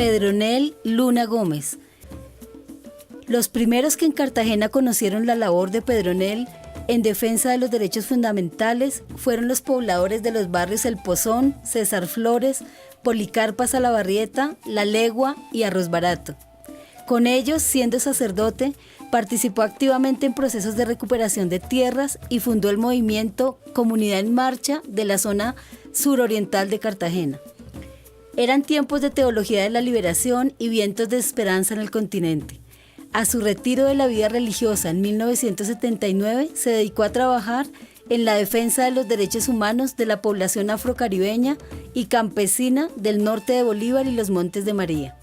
Pedronel Luna Gómez. Los primeros que en Cartagena conocieron la labor de Pedronel en defensa de los derechos fundamentales fueron los pobladores de los barrios El Pozón, César Flores, Policarpa Salabarrieta, La Legua y Arroz Barato. Con ellos, siendo sacerdote, participó activamente en procesos de recuperación de tierras y fundó el movimiento Comunidad en Marcha de la zona suroriental de Cartagena. Eran tiempos de teología de la liberación y vientos de esperanza en el continente. A su retiro de la vida religiosa en 1979, se dedicó a trabajar en la defensa de los derechos humanos de la población afrocaribeña y campesina del norte de Bolívar y los Montes de María.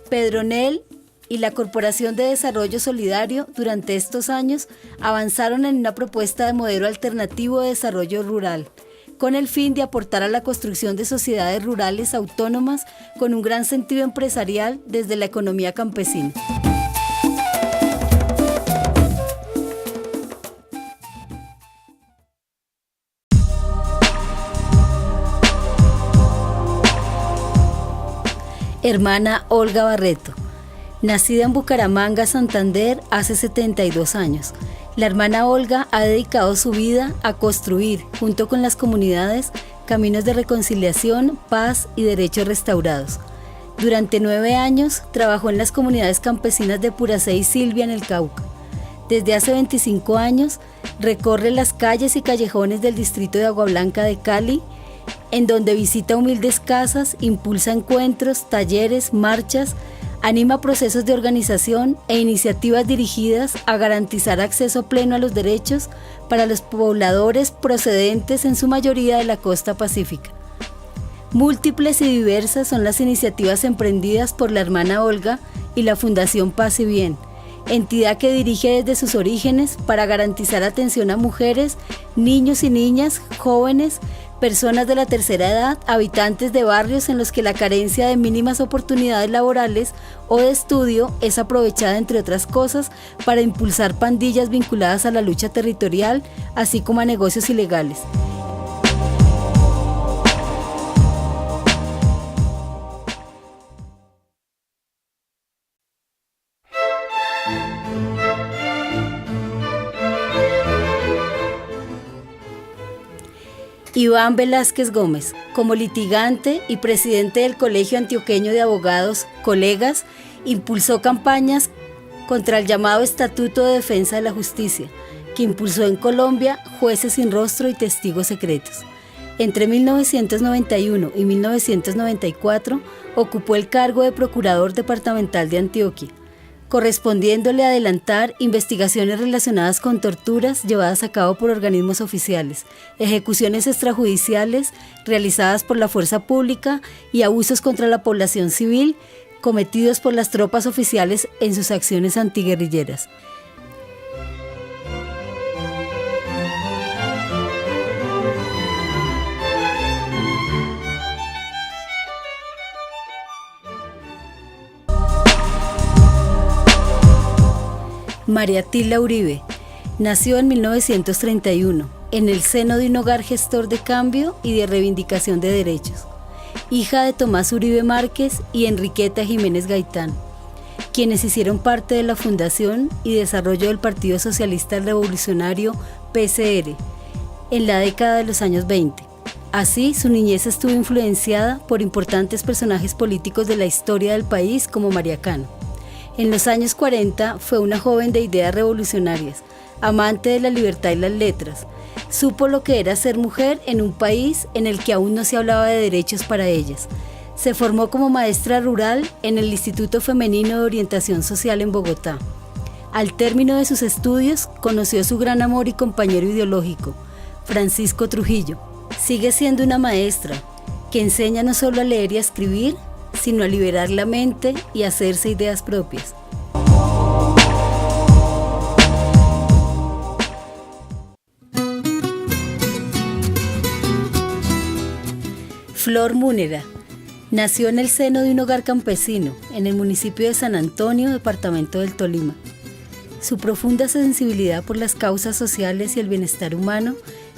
Pedronel y la Corporación de Desarrollo Solidario durante estos años avanzaron en una propuesta de modelo alternativo de desarrollo rural, con el fin de aportar a la construcción de sociedades rurales autónomas con un gran sentido empresarial desde la economía campesina. Hermana Olga Barreto. Nacida en Bucaramanga, Santander, hace 72 años. La hermana Olga ha dedicado su vida a construir, junto con las comunidades, caminos de reconciliación, paz y derechos restaurados. Durante 9 años trabajó en las comunidades campesinas de Puracé y Silvia en el Cauca. Desde hace 25 años recorre las calles y callejones del distrito de Agua Blanca de Cali, en donde visita humildes casas, impulsa encuentros, talleres, marchas, anima procesos de organización e iniciativas dirigidas a garantizar acceso pleno a los derechos para los pobladores procedentes en su mayoría de la costa pacífica. Múltiples y diversas son las iniciativas emprendidas por la hermana Olga y la Fundación Paz y Bien, entidad que dirige desde sus orígenes para garantizar atención a mujeres, niños y niñas, jóvenes, personas de la tercera edad, habitantes de barrios en los que la carencia de mínimas oportunidades laborales o de estudio es aprovechada, entre otras cosas, para impulsar pandillas vinculadas a la lucha territorial, así como a negocios ilegales. Iván Velázquez Gómez, como litigante y presidente del Colegio Antioqueño de Abogados, Colegas, impulsó campañas contra el llamado Estatuto de Defensa de la Justicia, que impulsó en Colombia jueces sin rostro y testigos secretos. Entre 1991 y 1994 ocupó el cargo de Procurador Departamental de Antioquia, correspondiéndole adelantar investigaciones relacionadas con torturas llevadas a cabo por organismos oficiales, ejecuciones extrajudiciales realizadas por la fuerza pública y abusos contra la población civil cometidos por las tropas oficiales en sus acciones antiguerrilleras. María Tilda Uribe nació en 1931 en el seno de un hogar gestor de cambio y de reivindicación de derechos, hija de Tomás Uribe Márquez y Enriqueta Jiménez Gaitán, quienes hicieron parte de la fundación y desarrollo del Partido Socialista Revolucionario PCR en la década de los años 20. Así, su niñez estuvo influenciada por importantes personajes políticos de la historia del país como María Cano. En los años 40 fue una joven de ideas revolucionarias, amante de la libertad y las letras. Supo lo que era ser mujer en un país en el que aún no se hablaba de derechos para ellas. Se formó como maestra rural en el Instituto Femenino de Orientación Social en Bogotá. Al término de sus estudios, conoció a su gran amor y compañero ideológico, Francisco Trujillo. Sigue siendo una maestra que enseña no solo a leer y a escribir, sino a liberar la mente y hacerse ideas propias. Flor Múnera nació en el seno de un hogar campesino, en el municipio de San Antonio, departamento del Tolima. Su profunda sensibilidad por las causas sociales y el bienestar humano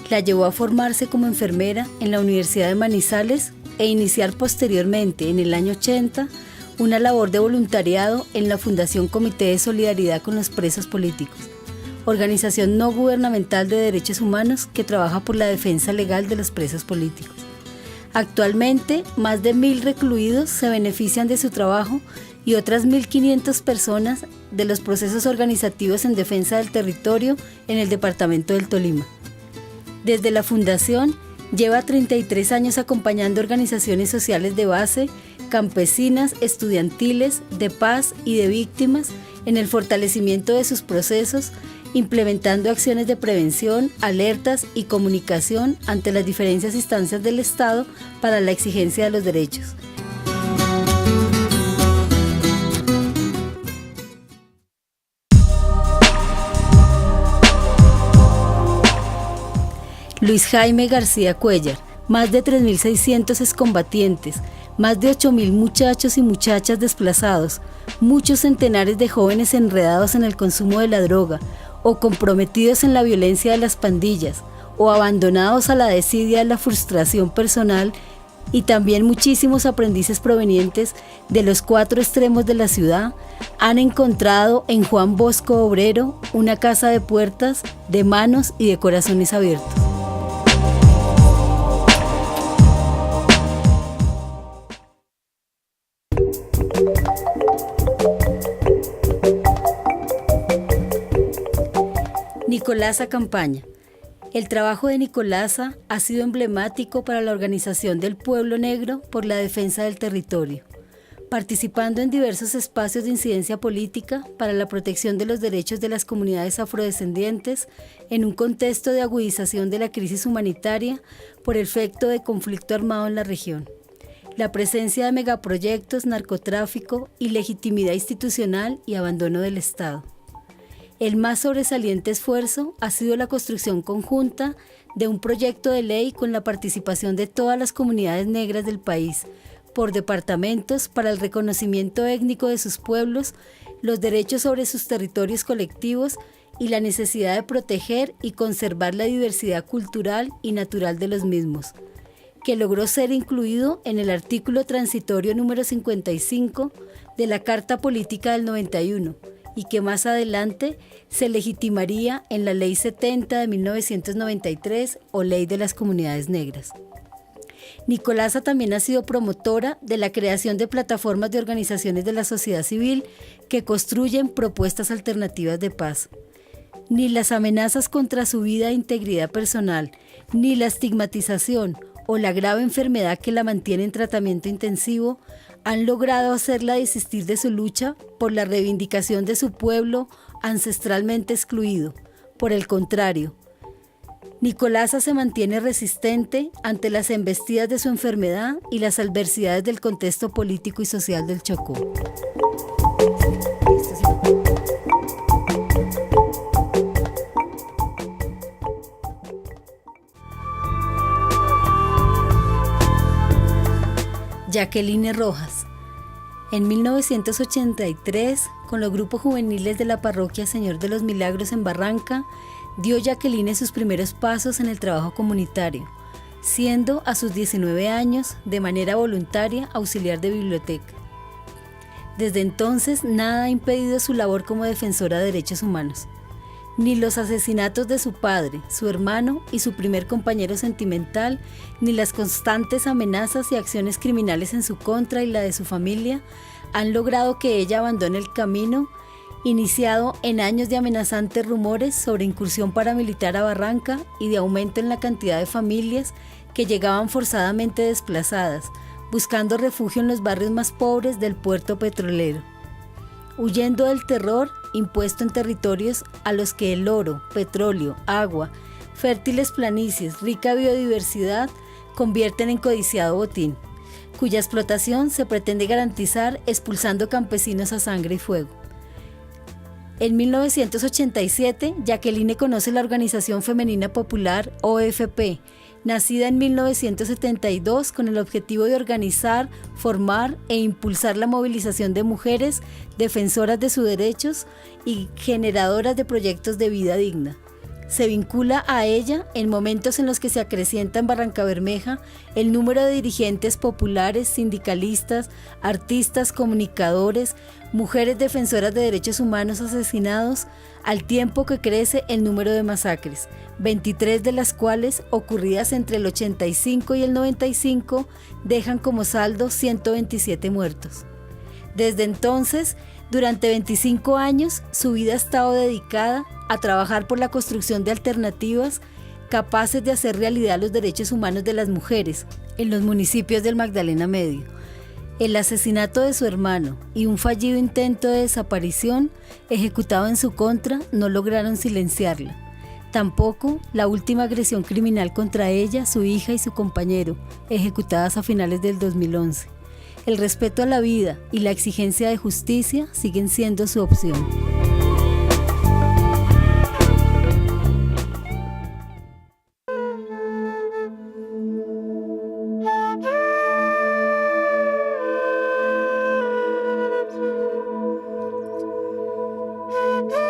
la llevó a formarse como enfermera en la Universidad de Manizales, e iniciar posteriormente, en el año 80, una labor de voluntariado en la Fundación Comité de Solidaridad con los Presos Políticos, organización no gubernamental de derechos humanos que trabaja por la defensa legal de los presos políticos. Actualmente, más de 1.000 recluidos se benefician de su trabajo y otras 1.500 personas de los procesos organizativos en defensa del territorio en el departamento del Tolima. Desde la Fundación, lleva 33 años acompañando organizaciones sociales de base, campesinas, estudiantiles, de paz y de víctimas en el fortalecimiento de sus procesos, implementando acciones de prevención, alertas y comunicación ante las diferentes instancias del Estado para la exigencia de los derechos. Luis Jaime García Cuéllar, más de 3.600 excombatientes, más de 8.000 muchachos y muchachas desplazados, muchos centenares de jóvenes enredados en el consumo de la droga, o comprometidos en la violencia de las pandillas, o abandonados a la desidia de la frustración personal, y también muchísimos aprendices provenientes de los 4 extremos de la ciudad, han encontrado en Juan Bosco Obrero una casa de puertas, de manos y de corazones abiertos. Nicolasa Campaña. El trabajo de Nicolasa ha sido emblemático para la organización del pueblo negro por la defensa del territorio, participando en diversos espacios de incidencia política para la protección de los derechos de las comunidades afrodescendientes en un contexto de agudización de la crisis humanitaria por efecto de conflicto armado en la región. La presencia de megaproyectos, narcotráfico, ilegitimidad institucional y abandono del Estado. El más sobresaliente esfuerzo ha sido la construcción conjunta de un proyecto de ley con la participación de todas las comunidades negras del país, por departamentos para el reconocimiento étnico de sus pueblos, los derechos sobre sus territorios colectivos y la necesidad de proteger y conservar la diversidad cultural y natural de los mismos, que logró ser incluido en el artículo transitorio número 55 de la Carta Política del 91, y que más adelante se legitimaría en la Ley 70 de 1993 o Ley de las Comunidades Negras. Nicolasa también ha sido promotora de la creación de plataformas de organizaciones de la sociedad civil que construyen propuestas alternativas de paz. Ni las amenazas contra su vida e integridad personal, ni la estigmatización o la grave enfermedad que la mantiene en tratamiento intensivo han logrado hacerla desistir de su lucha por la reivindicación de su pueblo ancestralmente excluido. Por el contrario, Nicolasa se mantiene resistente ante las embestidas de su enfermedad y las adversidades del contexto político y social del Chocó. Jacqueline Rojas. En 1983, con los grupos juveniles de la parroquia Señor de los Milagros en Barranca, dio Jacqueline sus primeros pasos en el trabajo comunitario, siendo a sus 19 años, de manera voluntaria, auxiliar de biblioteca. Desde entonces, nada ha impedido su labor como defensora de derechos humanos. Ni los asesinatos de su padre, su hermano y su primer compañero sentimental, ni las constantes amenazas y acciones criminales en su contra y la de su familia, han logrado que ella abandone el camino iniciado en años de amenazantes rumores sobre incursión paramilitar a Barranca y de aumento en la cantidad de familias que llegaban forzadamente desplazadas, buscando refugio en los barrios más pobres del puerto petrolero, huyendo del terror impuesto en territorios a los que el oro, petróleo, agua, fértiles planicies, rica biodiversidad convierten en codiciado botín, cuya explotación se pretende garantizar expulsando campesinos a sangre y fuego. En 1987, Jacqueline conoce la Organización Femenina Popular OFP, nacida en 1972 con el objetivo de organizar, formar e impulsar la movilización de mujeres defensoras de sus derechos y generadoras de proyectos de vida digna, se vincula a ella en momentos en los que se acrecienta en Barrancabermeja el número de dirigentes populares, sindicalistas, artistas, comunicadores, mujeres defensoras de derechos humanos asesinados, al tiempo que crece el número de masacres, 23 de las cuales, ocurridas entre el 85 y el 95, dejan como saldo 127 muertos. Desde entonces, durante 25 años, su vida ha estado dedicada a trabajar por la construcción de alternativas capaces de hacer realidad los derechos humanos de las mujeres en los municipios del Magdalena Medio. El asesinato de su hermano y un fallido intento de desaparición ejecutado en su contra no lograron silenciarla. Tampoco la última agresión criminal contra ella, su hija y su compañero, ejecutadas a finales del 2011. El respeto a la vida y la exigencia de justicia siguen siendo su opción.